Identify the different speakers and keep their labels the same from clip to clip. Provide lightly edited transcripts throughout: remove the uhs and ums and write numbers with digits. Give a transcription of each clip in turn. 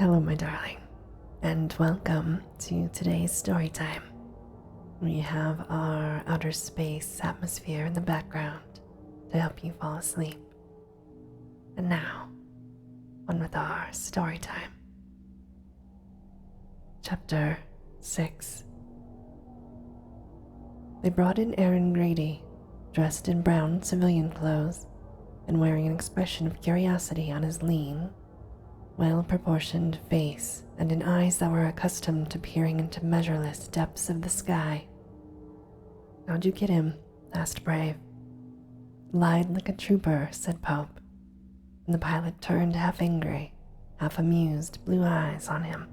Speaker 1: Hello, my darling, and welcome to today's story time. We have our outer space atmosphere in the background to help you fall asleep. And now, on with our story time. Chapter 6. They brought in Aaron Grady, dressed in brown civilian clothes and wearing an expression of curiosity on his lean, well-proportioned face and in eyes that were accustomed to peering into measureless depths of the sky. "How'd you get him?" asked Brave. "Lied like a trooper," said Pope, and the pilot turned half angry, half amused blue eyes on him.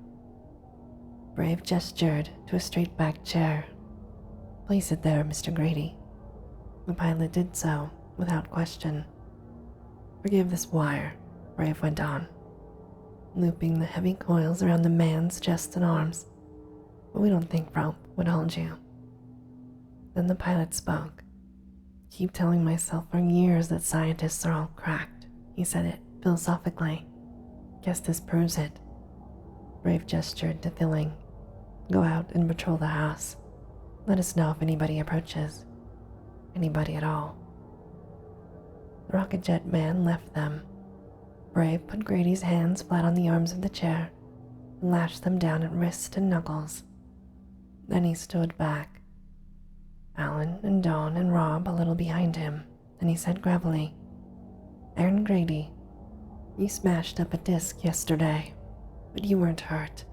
Speaker 1: Brave gestured to a straight-backed chair. "Place it there, Mr. Grady." The pilot did so, without question. "Forgive this wire," Brave went on, looping the heavy coils around the man's chest and arms, "but we don't think rope would hold you." Then the pilot spoke. "Keep telling myself for years that scientists are all cracked," he said it philosophically. "Guess this proves it." Brave gestured to Thilling. "Go out and patrol the house. Let us know if anybody approaches. Anybody at all." The rocket jet man left them. Brave put Grady's hands flat on the arms of the chair and lashed them down at wrist and knuckles. Then he stood back. Alan and Dawn and Rob a little behind him, and he said gravelly, "Aaron Grady, you smashed up a disc yesterday, but you weren't hurt."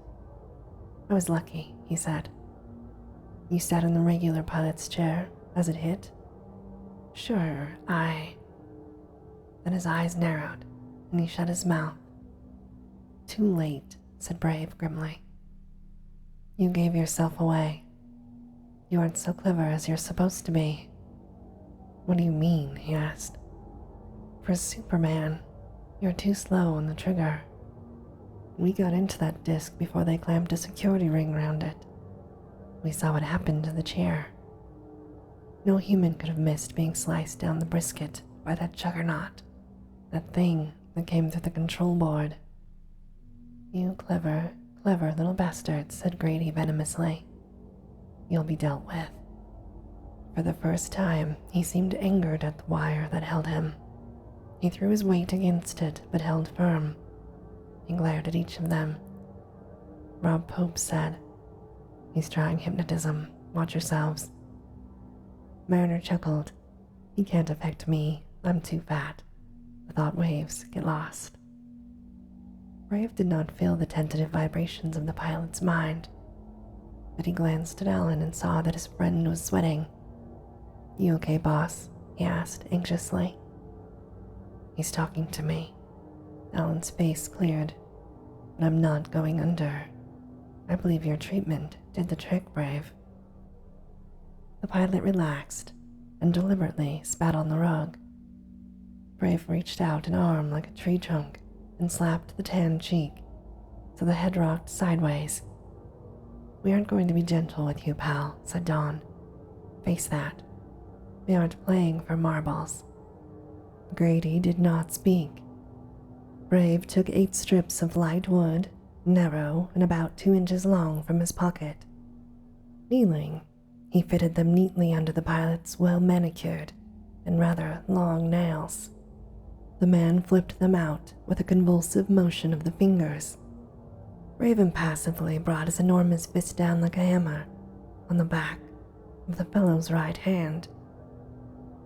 Speaker 1: "I was lucky," he said. "You sat in the regular pilot's chair as it hit?" "Sure, Then his eyes narrowed, and he shut his mouth. "Too late," said Brave grimly. "You gave yourself away. You aren't so clever as you're supposed to be." "What do you mean?" he asked. "For a Superman, you're too slow on the trigger. We got into that disc before they clamped a security ring around it. We saw what happened to the chair. No human could have missed being sliced down the brisket by that juggernaut, that thing that came through the control board." "You clever, clever little bastard," said Grady venomously. "You'll be dealt with." For the first time, he seemed angered at the wire that held him. He threw his weight against it, but held firm. He glared at each of them. Rob Pope said, "He's trying hypnotism. Watch yourselves." Mariner chuckled. "He can't affect me. I'm too fat. The thought waves get lost." Brave did not feel the tentative vibrations of the pilot's mind, but he glanced at Alan and saw that his friend was sweating. "You okay, boss?" he asked anxiously. "He's talking to me." Alan's face cleared. "But I'm not going under. I believe your treatment did the trick, Brave." The pilot relaxed and deliberately spat on the rug. Brave reached out an arm like a tree trunk and slapped the tan cheek, so the head rocked sideways. "We aren't going to be gentle with you, pal," said Dawn. "Face that. We aren't playing for marbles." Grady did not speak. Brave took 8 strips of light wood, narrow and about 2 inches long, from his pocket. Kneeling, he fitted them neatly under the pilot's well-manicured and rather long nails. The man flipped them out with a convulsive motion of the fingers. Brave impassively brought his enormous fist down like a hammer on the back of the fellow's right hand.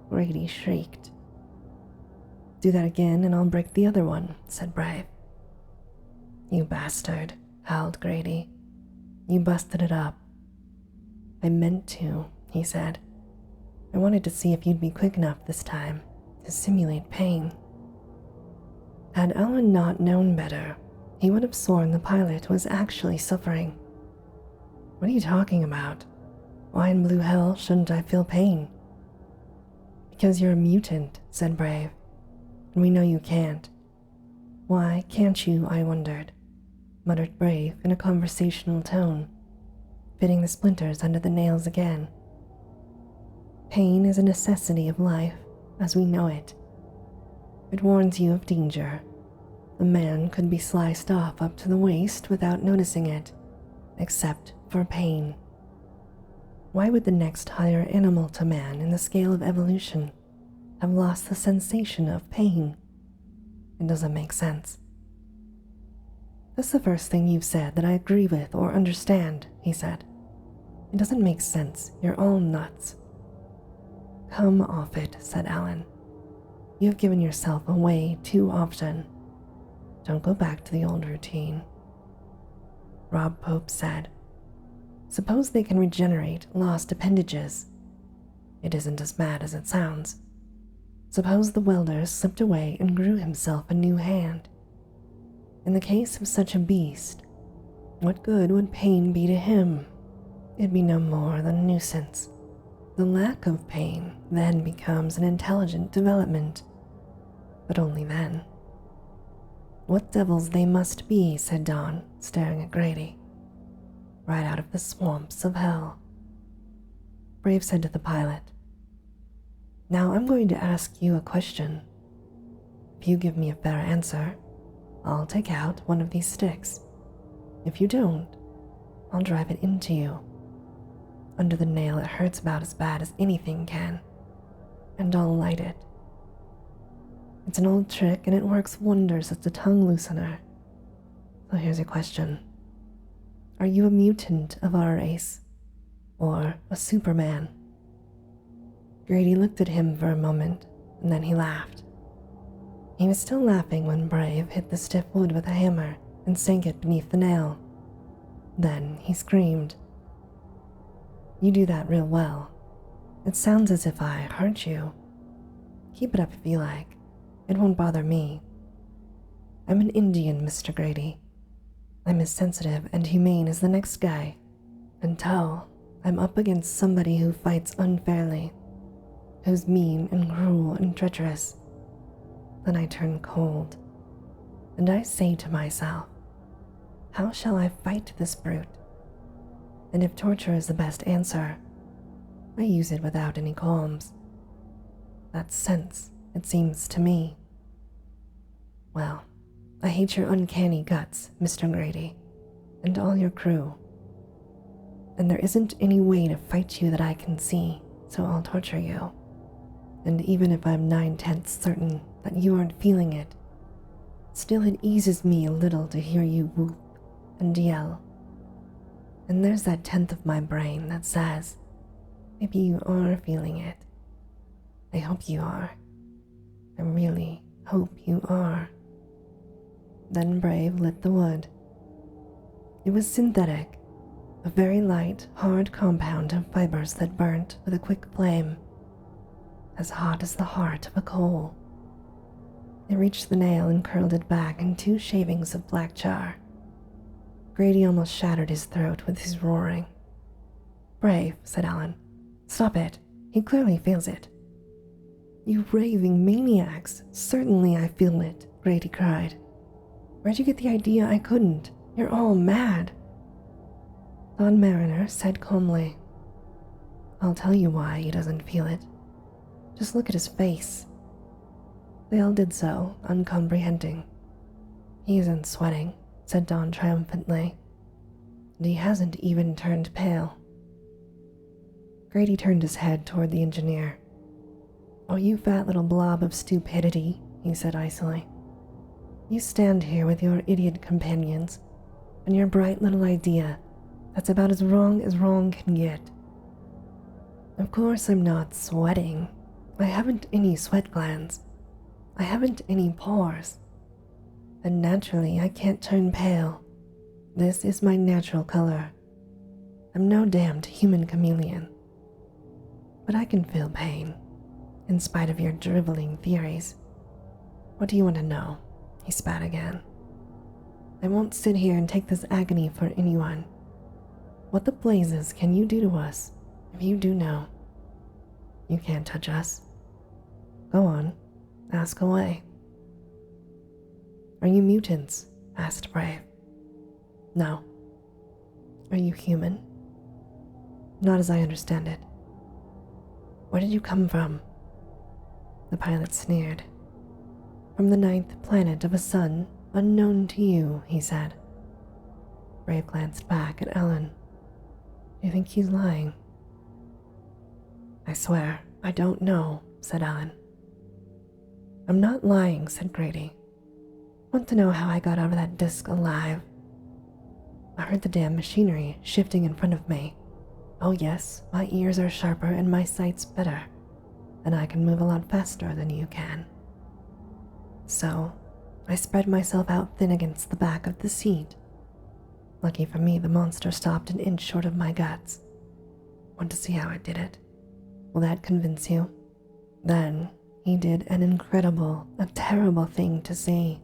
Speaker 1: Grady shrieked. "Do that again and I'll break the other one," said Brave. "You bastard," howled Grady. "You busted it up." "I meant to," he said. "I wanted to see if you'd be quick enough this time to simulate pain." Had Alan not known better, he would have sworn the pilot was actually suffering. "What are you talking about? Why in blue hell shouldn't I feel pain?" "Because you're a mutant," said Brave, "and we know you can't." "Why can't you, I wondered," muttered Brave in a conversational tone, fitting the splinters under the nails again. "Pain is a necessity of life, as we know it. It warns you of danger, The man could be sliced off up to the waist without noticing it, except for pain. Why would the next higher animal to man in the scale of evolution have lost the sensation of pain? It doesn't make sense. That's the first thing you've said that I agree with or understand, he said. It doesn't make sense. You're all nuts. Come off it, said Alan. You've given yourself away too often. Don't go back to the old routine. Rob Pope said, Suppose they can regenerate lost appendages. It isn't as bad as it sounds. Suppose the welder slipped away and grew himself a new hand. In the case of such a beast, what good would pain be to him? It'd be no more than a nuisance. The lack of pain then becomes an intelligent development, but only then. What devils they must be, said Dawn, staring at Grady. Right out of the swamps of hell. Brave said to the pilot, Now I'm going to ask you a question. If you give me a fair answer, I'll take out one of these sticks. If you don't, I'll drive it into you. Under the nail it hurts about as bad as anything can, and I'll light it. It's an old trick and it works wonders as a tongue loosener. So here's your question. Are you a mutant of our race, or a Superman? Grady looked at him for a moment, and then he laughed. He was still laughing when Brave hit the stiff wood with a hammer and sank it beneath the nail. Then he screamed. You do that real well. It sounds as if I hurt you. Keep it up if you like. It won't bother me. I'm an Indian, Mr. Grady. I'm as sensitive and humane as the next guy, until I'm up against somebody who fights unfairly, who's mean and cruel and treacherous. Then I turn cold, and I say to myself, how shall I fight this brute? And if torture is the best answer, I use it without any qualms. That's sense, it seems to me. Well, I hate your uncanny guts, Mr. Grady, and all your crew. And there isn't any way to fight you that I can see, so I'll torture you. And even if I'm 9/10 certain that you aren't feeling it, still it eases me a little to hear you whoop and yell. And there's that 10th of my brain that says, maybe you are feeling it. I hope you are. I really hope you are. Then Brave lit the wood. It was synthetic, a very light, hard compound of fibers that burnt with a quick flame, as hot as the heart of a coal. It reached the nail and curled it back in 2 shavings of black char. Grady almost shattered his throat with his roaring. Brave, said Alan. Stop it. He clearly feels it. You raving maniacs. Certainly I feel it, Grady cried. Where'd you get the idea I couldn't? You're all mad. Don Mariner said calmly, I'll tell you why he doesn't feel it. Just look at his face. They all did so, uncomprehending. He isn't sweating, said Don triumphantly, and he hasn't even turned pale. Grady turned his head toward the engineer. Oh, you fat little blob of stupidity, he said icily. You stand here with your idiot companions and your bright little idea that's about as wrong can get. Of course I'm not sweating. I haven't any sweat glands. I haven't any pores. And naturally I can't turn pale. This is my natural color. I'm no damned human chameleon. But I can feel pain, in spite of your driveling theories. What do you want to know? He spat again. I won't sit here and take this agony for anyone. What the blazes can you do to us, if you do know? You can't touch us. Go on, ask away. Are you mutants? Asked Brave. No. Are you human? Not as I understand it. Where did you come from? The pilot sneered. From the 9th planet of a sun Unknown to you, he said. Brave glanced back at Ellen. Do you think he's lying? I swear, I don't know, said Ellen. I'm not lying, said Grady. Want to know how I got out of that disc alive? I heard the damn machinery shifting in front of me. Oh yes, my ears are sharper and my sight's better, and I can move a lot faster than you can. So, I spread myself out thin against the back of the seat. Lucky for me, the monster stopped an inch short of my guts. Want to see how I did it? Will that convince you? Then, he did an incredible, a terrible thing to see.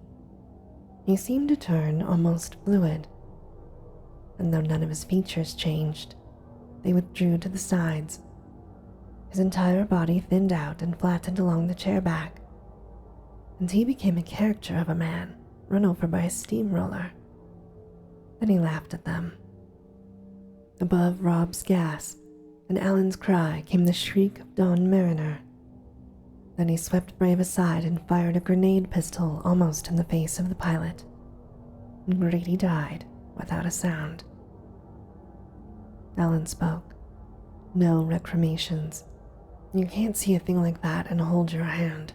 Speaker 1: He seemed to turn almost fluid, and though none of his features changed, they withdrew to the sides. His entire body thinned out and flattened along the chair back, and he became a caricature of a man run over by a steamroller. Then he laughed at them. Above Rob's gasp and Alan's cry came the shriek of Don Mariner. Then he swept Brave aside and fired a grenade pistol almost in the face of the pilot, and Grady died without a sound. Alan spoke. No recriminations. You can't see a thing like that and hold your hand.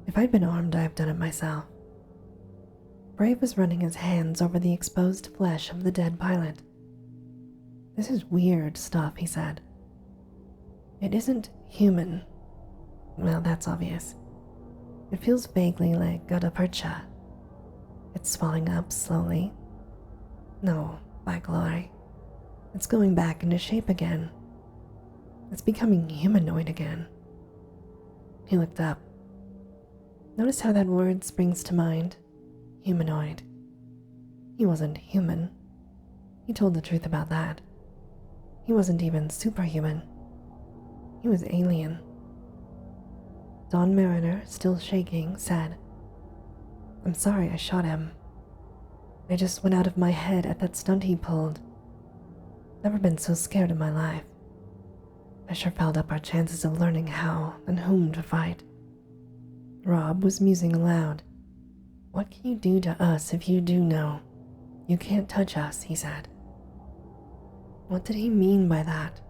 Speaker 1: If I'd been armed, I'd have done it myself. Brave was running his hands over the exposed flesh of the dead pilot. This is weird stuff, he said. It isn't human. Well, that's obvious. It feels vaguely like gutta percha. It's swelling up slowly. No, by glory. It's going back into shape again. It's becoming humanoid again. He looked up. Notice how that word springs to mind? Humanoid. He wasn't human. He told the truth about that. He wasn't even superhuman. He was alien. Don Mariner, still shaking, said, I'm sorry I shot him. I just went out of my head at that stunt he pulled. Never been so scared in my life. I sure fouled up our chances of learning how and whom to fight. Rob was musing aloud. What can you do to us if you do know? You can't touch us, he said. What did he mean by that?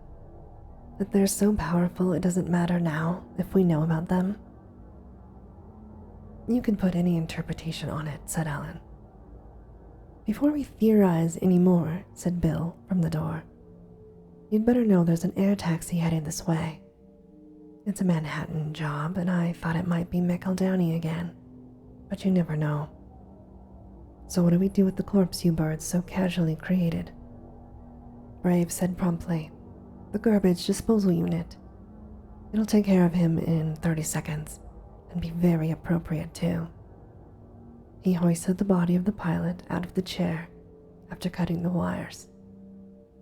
Speaker 1: That they're so powerful it doesn't matter now if we know about them? You can put any interpretation on it, said Alan. Before we theorize any more, said Bill from the door, you'd better know there's an air taxi headed this way. It's a Manhattan job, and I thought it might be McEldowney again, but you never know. So what do we do with the corpse you birds so casually created? Brave said promptly, the garbage disposal unit. It'll take care of him in 30 seconds, and be very appropriate too. He hoisted the body of the pilot out of the chair after cutting the wires.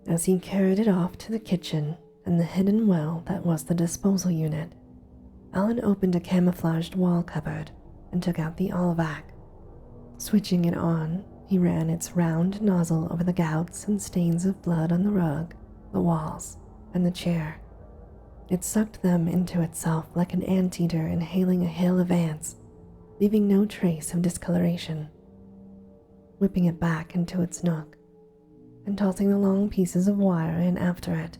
Speaker 1: As he carried it off to the kitchen and the hidden well that was the disposal unit, Alan opened a camouflaged wall cupboard and took out the Olvac. Switching it on, he ran its round nozzle over the gouts and stains of blood on the rug, the walls, and the chair. It sucked them into itself like an anteater inhaling a hail of ants, leaving no trace of discoloration. Whipping it back into its nook and tossing the long pieces of wire in after it,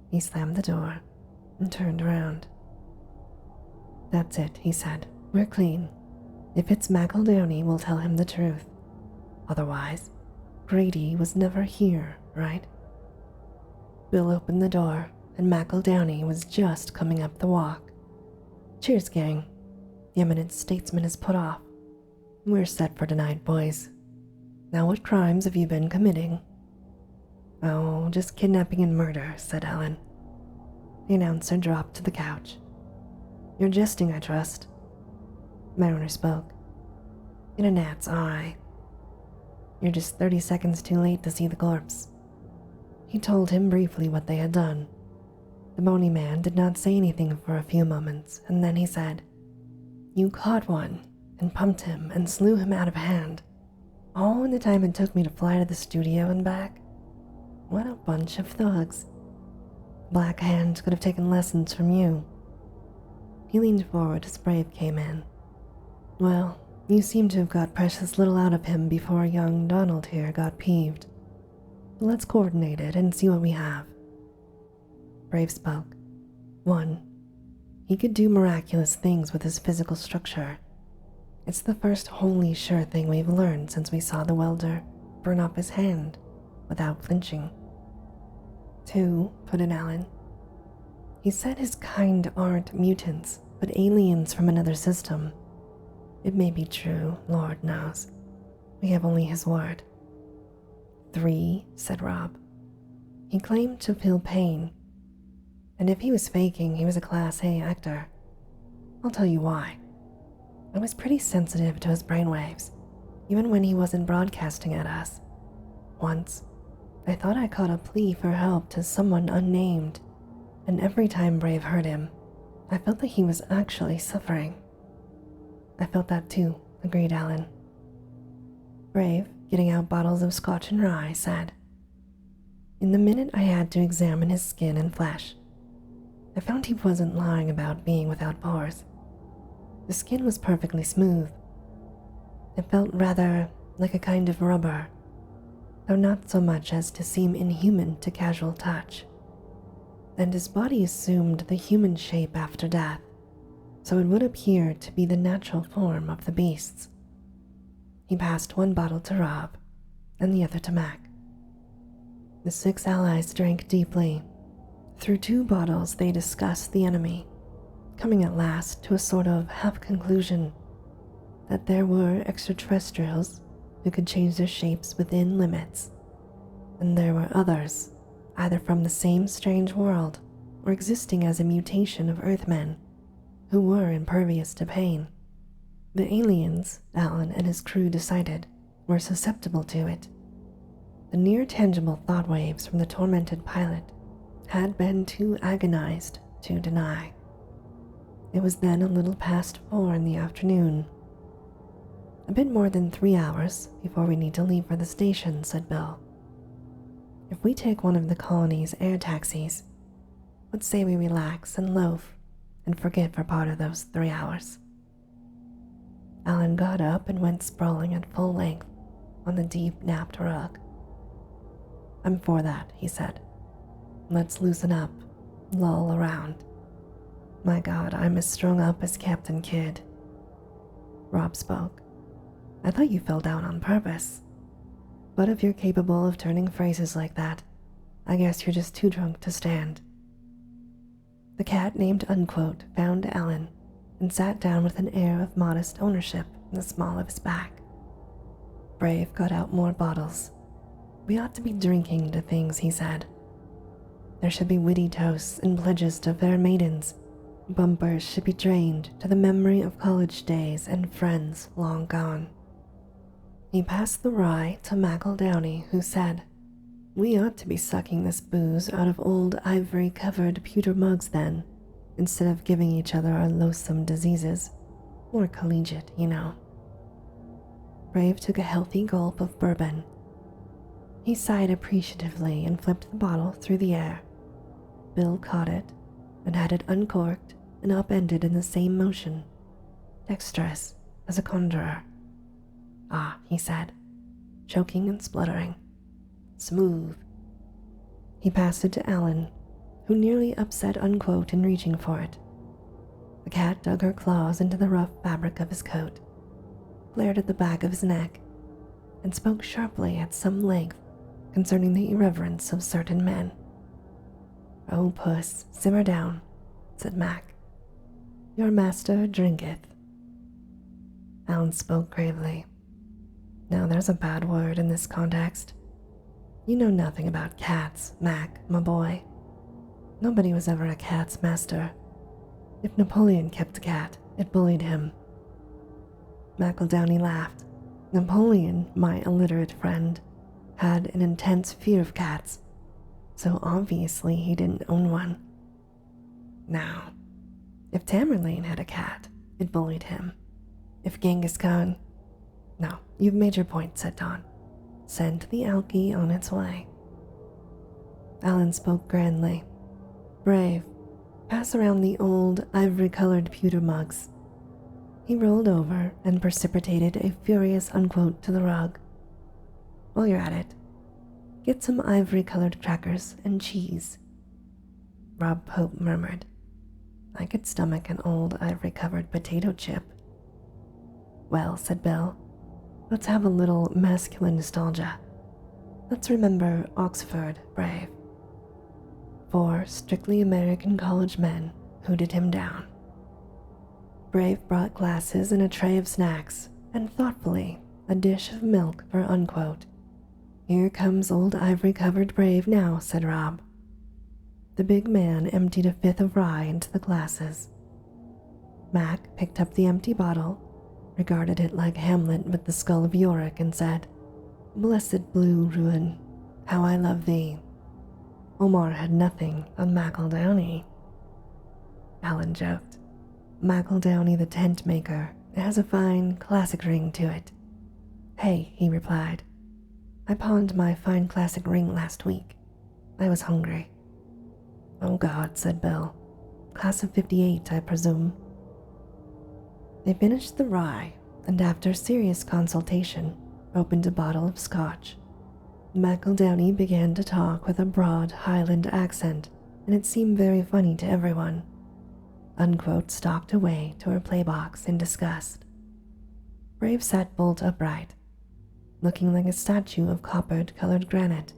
Speaker 1: he slammed the door and turned around. That's it, he said. We're clean. If it's McEldowney, we'll tell him the truth. Otherwise, Grady was never here, right? Bill opened the door, and McEldowney was just coming up the walk. Cheers, gang. The eminent statesman is put off. We're set for tonight, boys. Now what crimes have you been committing? Oh, just kidnapping and murder, said Ellen. The announcer dropped to the couch. You're jesting, I trust. Mariner spoke. In a gnat's eye. You're just 30 seconds too late to see the corpse. He told him briefly what they had done. The bony man did not say anything for a few moments, and then he said, You caught one, and pumped him, and slew him out of hand. All in the time it took me to fly to the studio and back. What a bunch of thugs. Black Hand could have taken lessons from you. He leaned forward as Brave came in. Well, You seem to have got precious little out of him before young Donald here got peeved. Let's coordinate it and see what we have. Brave spoke. 1. He could do miraculous things with his physical structure. It's the first wholly sure thing we've learned since we saw the welder burn up his hand without flinching. 2, put in Alan. He said his kind aren't mutants, but aliens from another system. It may be true, Lord knows. We have only his word. 3, said Rob. He claimed to feel pain, and if he was faking, he was a Class A actor. I'll tell you why. I was pretty sensitive to his brainwaves, even when he wasn't broadcasting at us. Once, I thought I caught a plea for help to someone unnamed, and every time Brave heard him, I felt that he was actually suffering. I felt that too, agreed Alan. Brave, getting out bottles of scotch and rye, said, in the minute I had to examine his skin and flesh, I found he wasn't lying about being without pores. The skin was perfectly smooth. It felt rather like a kind of rubber, though not so much as to seem inhuman to casual touch. And his body assumed the human shape after death, so it would appear to be the natural form of the beasts. He passed one bottle to Rob and the other to Mac. The 6 allies drank deeply. Through 2 bottles they discussed the enemy, coming at last to a sort of half-conclusion that there were extraterrestrials who could change their shapes within limits, and there were others, either from the same strange world or existing as a mutation of Earthmen, who were impervious to pain. The aliens, Alan and his crew decided, were susceptible to it. The near-tangible thought waves from the tormented pilot had been too agonized to deny. It was then a little past 4 in the afternoon. A bit more than 3 hours before we need to leave for the station, said Bill. If we take one of the colony's air taxis, let's say we relax and loaf and forget for part of those 3 hours. Alan got up and went sprawling at full length on the deep napped rug. I'm for that, he said. Let's loosen up, loll around. My God, I'm as strung up as Captain Kidd. Rob spoke. I thought you fell down on purpose. But if you're capable of turning phrases like that, I guess you're just too drunk to stand. The cat named Unquote found Alan and sat down with an air of modest ownership in the small of his back. Brave got out more bottles. We ought to be drinking to things, he said. There should be witty toasts and pledges to fair maidens. Bumpers should be drained to the memory of college days and friends long gone. He passed the rye to Mackle Downey, who said, We ought to be sucking this booze out of old ivory-covered pewter mugs then, instead of giving each other our loathsome diseases. More collegiate, you know. Brave took a healthy gulp of bourbon. He sighed appreciatively and flipped the bottle through the air. Bill caught it and had it uncorked and upended in the same motion, dexterous as a conjurer. Ah, he said, choking and spluttering. Smooth. He passed it to Alan, who nearly upset Unquote in reaching for it. The cat dug her claws into the rough fabric of his coat, glared at the back of his neck, and spoke sharply at some length concerning the irreverence of certain men. Oh, puss, simmer down, said Mac. Your master drinketh. Alan spoke gravely. Now there's a bad word in this context. You know nothing about cats, Mac, my boy. Nobody was ever a cat's master. If Napoleon kept a cat, it bullied him. McEldowney laughed. Napoleon, my illiterate friend, had an intense fear of cats, so obviously he didn't own one. Now, if Tamerlane had a cat, it bullied him. If Genghis Khan... No, you've made your point, said Don. Send the alky on its way. Alan spoke grandly. Brave, pass around the old ivory-colored pewter mugs. He He rolled over and precipitated a furious unquote to the rug. While you're at it, get some ivory-colored crackers and cheese. Rob Pope murmured. I could stomach an old ivory-covered potato chip. Well, said Bill, let's have a little masculine nostalgia. Let's remember Oxford Brave. 4 strictly American college men hooted him down. Brave brought glasses and a tray of snacks, and thoughtfully a dish of milk for unquote. Here comes old ivory-covered Brave now, said Rob. The big man emptied a fifth of rye into the glasses. Mac picked up the empty bottle, regarded it like Hamlet with the skull of Yorick, and said, Blessed blue ruin, how I love thee. Omar had nothing on McEldowney. Alan joked. McEldowney the tent maker. It has a fine, classic ring to it. Hey, he replied. I pawned my fine classic ring last week. I was hungry. Oh God, said Bill. Class of 58, I presume. They finished the rye, and after serious consultation, opened a bottle of scotch. McEldowney began to talk with a broad Highland accent, and it seemed very funny to everyone. Unquote stalked away to her playbox in disgust. Brave sat bolt upright, looking like a statue of coppered-colored granite.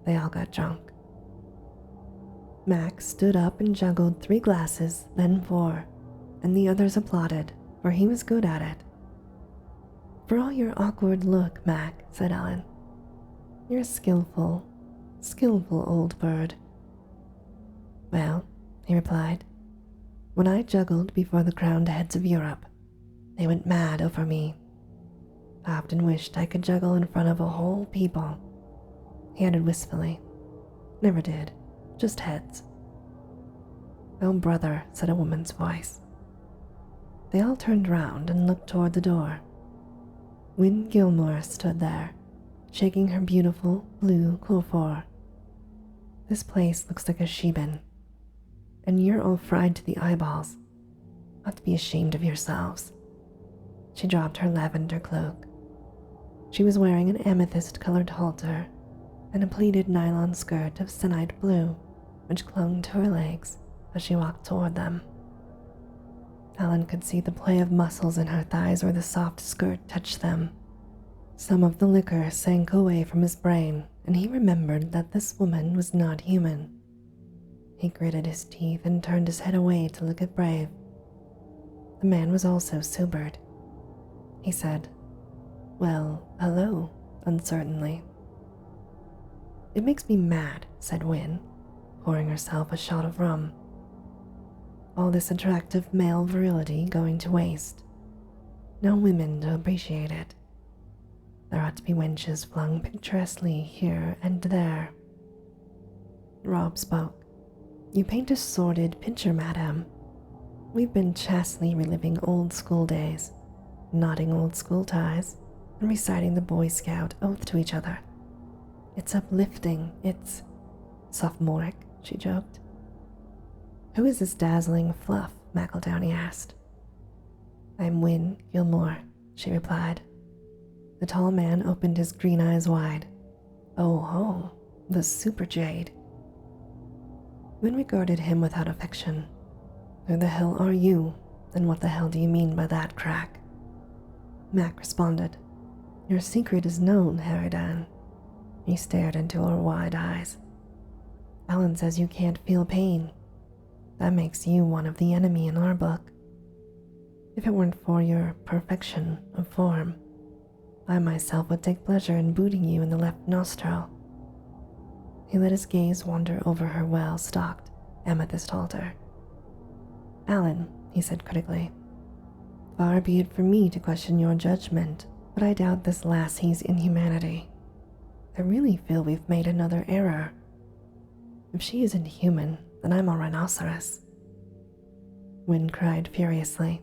Speaker 1: They all got drunk. Mac stood up and juggled 3 glasses, then 4, and the others applauded, for he was good at it. For all your awkward look, Mac, said Ellen. You're a skillful old bird. Well, he replied, when I juggled before the crowned heads of Europe, they went mad over me. I often wished I could juggle in front of a whole people. He added wistfully, never did, just heads. Oh, brother, said a woman's voice. They all turned round and looked toward the door. Wynne Gilmore stood there, shaking her beautiful blue coiffure. This place looks like a shebeen, and you're all fried to the eyeballs. Ought to be ashamed of yourselves. She dropped her lavender cloak. She was wearing an amethyst-colored halter and a pleated nylon skirt of cyanide blue, which clung to her legs as she walked toward them. Alan could see the play of muscles in her thighs where the soft skirt touched them. Some of the liquor sank away from his brain, and he remembered that this woman was not human. He gritted his teeth and turned his head away to look at Brave. The man was also sobered. He said, Well, hello, uncertainly. It makes me mad, said Wynne, pouring herself a shot of rum. All this attractive male virility going to waste. No women to appreciate it. There ought to be wenches flung picturesquely here and there. Rob spoke. You paint a sordid picture, madame. We've been chastely reliving old school days, knotting old school ties, and reciting the Boy Scout oath to each other. It's uplifting, it's sophomoric, she joked. Who is this dazzling fluff? McEldowney asked. I'm Wynne Gilmore, she replied. The tall man opened his green eyes wide. Oh ho, the super jade. Wynne regarded him without affection. Who the hell are you, and what the hell do you mean by that crack? Mac responded, Your secret is known, Harridan. He stared into her wide eyes. Alan says you can't feel pain. That makes you one of the enemy in our book. If it weren't for your perfection of form, I myself would take pleasure in booting you in the left nostril. He let his gaze wander over her well-stocked amethyst halter. Alan, he said critically, far be it from me to question your judgment, but I doubt this lassie's inhumanity. I really feel we've made another error. If she isn't human, then I'm a rhinoceros. Wynne cried furiously.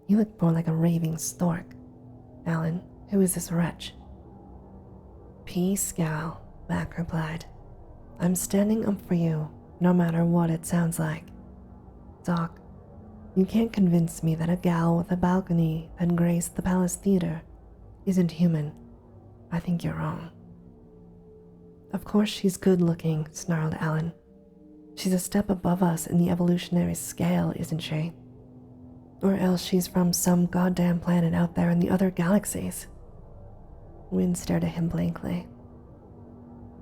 Speaker 1: You look more like a raving stork. Alan, who is this wretch? Peace, gal, Mac replied. I'm standing up for you, no matter what it sounds like. Doc, You can't convince me that a gal with a balcony that graced the Palace Theater isn't human. I think you're wrong. Of course she's good looking, snarled Alan. She's a step above us in the evolutionary scale, isn't she? Or else she's from some goddamn planet out there in the other galaxies. Wynne stared at him blankly.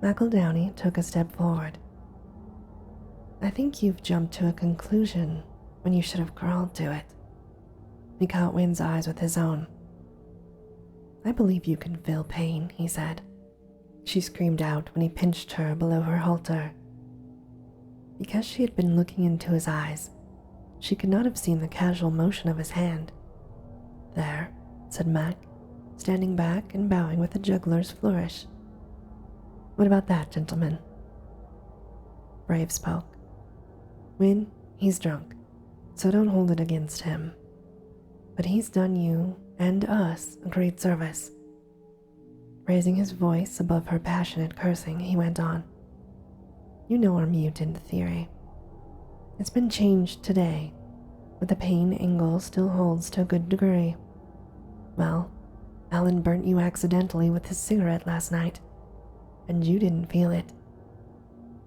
Speaker 1: McEldowney took a step forward. I think you've jumped to a conclusion when you should have crawled to it. He caught Wynne's eyes with his own. I believe you can feel pain, he said. She screamed out when he pinched her below her halter. Because she had been looking into his eyes, she could not have seen the casual motion of his hand. There, said Mac, standing back and bowing with a juggler's flourish. What about that, gentleman? Brave spoke. Wynne, he's drunk, so don't hold it against him. But he's done you and us a great service. Raising his voice above her passionate cursing, he went on. You know our mutant theory. It's been changed today, but the pain angle still holds to a good degree. Well, Alan burnt you accidentally with his cigarette last night, and you didn't feel it.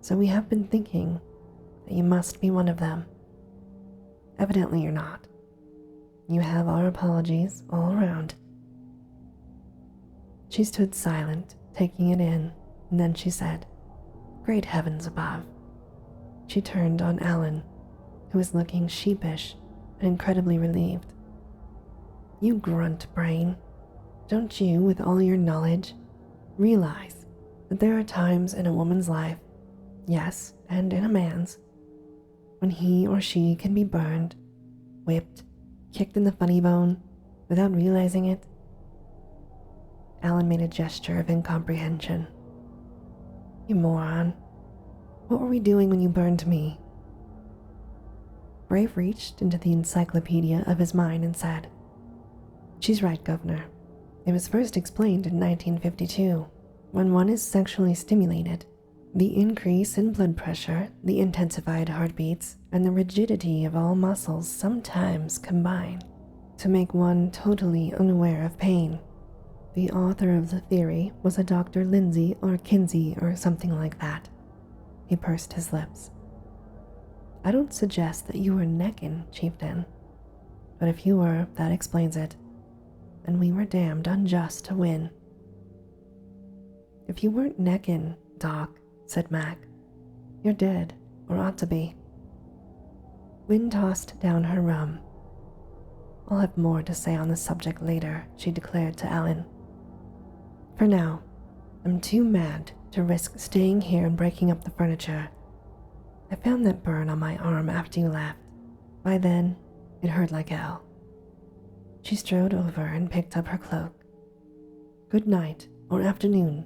Speaker 1: So we have been thinking that you must be one of them. Evidently you're not. You have our apologies all around. She stood silent, taking it in, and then she said, Great heavens above. She turned on Alan, who was looking sheepish and incredibly relieved. You grunt brain, don't you, with all your knowledge, realize that there are times in a woman's life, yes, and in a man's, when he or she can be burned, whipped, kicked in the funny bone, without realizing it? Alan made a gesture of incomprehension. You moron. What were we doing when you burned me? Brave reached into the encyclopedia of his mind and said, She's right, Governor. It was first explained in 1952. When one is sexually stimulated, the increase in blood pressure, the intensified heartbeats, and the rigidity of all muscles sometimes combine to make one totally unaware of pain. The author of the theory was a Dr. Lindsay or Kinsey or something like that. He pursed his lips. I don't suggest that you were necking, Chieftain, but if you were, that explains it, and we were damned unjust to win. If you weren't necking, Doc, said Mac, you're dead, or ought to be. Wynne tossed down her rum. I'll have more to say on the subject later, she declared to Alan. For now, I'm too mad to risk staying here and breaking up the furniture. I found that burn on my arm after you left. By then, it hurt like hell. She strode over and picked up her cloak. Good night, or afternoon,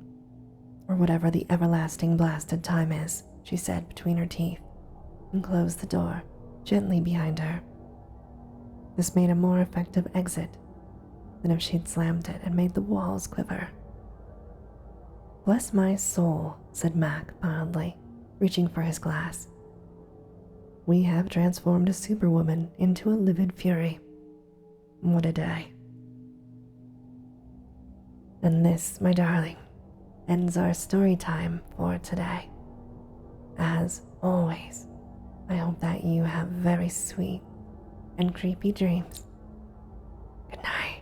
Speaker 1: or whatever the everlasting blasted time is, she said between her teeth, and closed the door gently behind her. This made a more effective exit than if she'd slammed it and made the walls quiver. Bless my soul, said Mac mildly, reaching for his glass. We have transformed a superwoman into a livid fury. What a day. And this, my darling, ends our story time for today. As always, I hope that you have very sweet and creepy dreams. Good night.